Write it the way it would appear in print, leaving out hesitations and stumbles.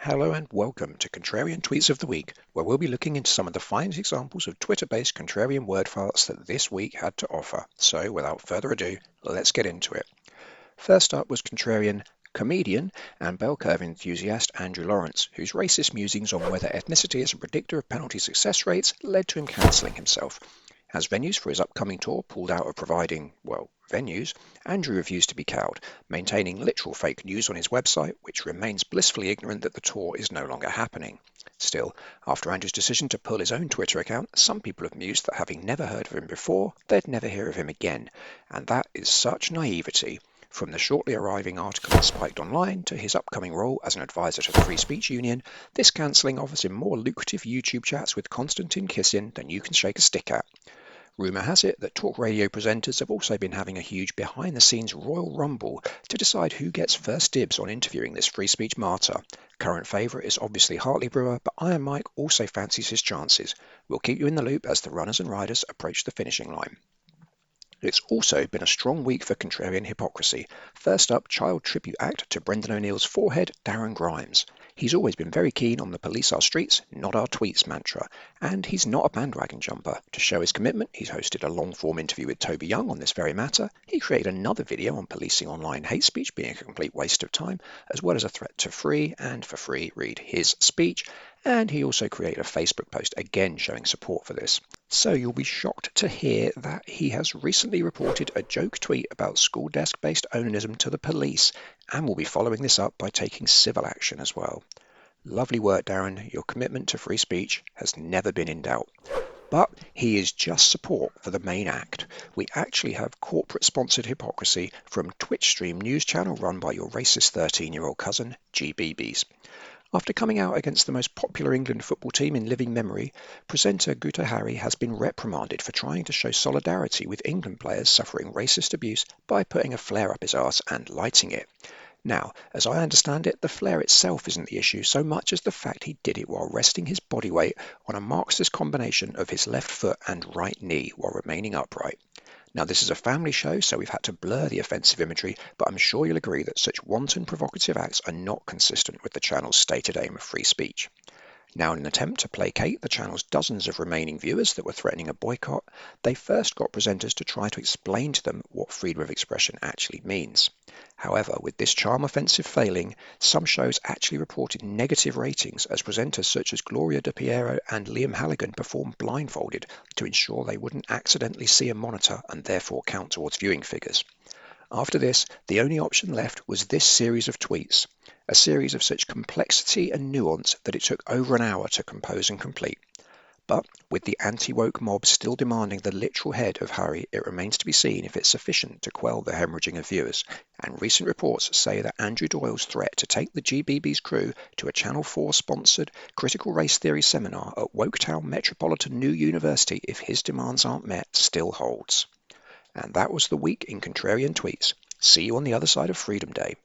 Hello and welcome to Contrarian Tweets of the Week, where we'll be looking into some of the finest examples of Twitter-based contrarian word farts that this week had to offer. So without further ado, let's get into it. First up was contrarian comedian and bell curve enthusiast Andrew Lawrence, whose racist musings on whether ethnicity is a predictor of penalty success rates led to him cancelling himself. As venues for his upcoming tour pulled out of providing, venues, Andrew refused to be cowed, maintaining literal fake news on his website, which remains blissfully ignorant that the tour is no longer happening. Still, after Andrew's decision to pull his own Twitter account, some people have mused that having never heard of him before, they'd never hear of him again, and that is such naivety. From the shortly arriving article in Spiked Online to his upcoming role as an advisor to the Free Speech Union, this cancelling offers him more lucrative YouTube chats with Konstantin Kisin than you can shake a stick at. Rumour has it that talk radio presenters have also been having a huge behind-the-scenes Royal Rumble to decide who gets first dibs on interviewing this free speech martyr. Current favourite is obviously Hartley Brewer, but Iron Mike also fancies his chances. We'll keep you in the loop as the runners and riders approach the finishing line. It's also been a strong week for contrarian hypocrisy. First up, child tribute act to Brendan O'Neill's forehead, Darren Gimes. He's always been very keen on the police our streets, not our tweets mantra, and he's not a bandwagon jumper. To show his commitment, he's hosted a long-form interview with Toby Young on this very matter. He created another video on policing online hate speech being a complete waste of time, as well as a threat to free and for free read his speech. And he also created a Facebook post, again showing support for this. So you'll be shocked to hear that he has recently reported a joke tweet about school desk-based onanism to the police, and will be following this up by taking civil action as well. Lovely work, Darren. Your commitment to free speech has never been in doubt. But he is just support for the main act. We actually have corporate-sponsored hypocrisy from Twitch stream news channel run by your racist 13-year-old cousin, GBBs. After coming out against the most popular England football team in living memory, presenter Guta Hari has been reprimanded for trying to show solidarity with England players suffering racist abuse by putting a flare up his arse and lighting it. Now, as I understand it, the flare itself isn't the issue so much as the fact he did it while resting his body weight on a Marxist combination of his left foot and right knee while remaining upright. Now, this is a family show, so we've had to blur the offensive imagery, but I'm sure you'll agree that such wanton provocative acts are not consistent with the channel's stated aim of free speech. Now, in an attempt to placate the channel's dozens of remaining viewers that were threatening a boycott, they first got presenters to try to explain to them what freedom of expression actually means. However, with this charm offensive failing, some shows actually reported negative ratings as presenters such as Gloria De Piero and Liam Halligan performed blindfolded to ensure they wouldn't accidentally see a monitor and therefore count towards viewing figures. After this, the only option left was this series of tweets, a series of such complexity and nuance that it took over an hour to compose and complete. But with the anti-woke mob still demanding the literal head of Harry, it remains to be seen if it's sufficient to quell the hemorrhaging of viewers, and recent reports say that Andrew Doyle's threat to take the GBB's crew to a Channel 4-sponsored critical race theory seminar at Woketown Metropolitan New University if his demands aren't met still holds. And that was the week in Contrarian Tweets. See you on the other side of Freedom Day.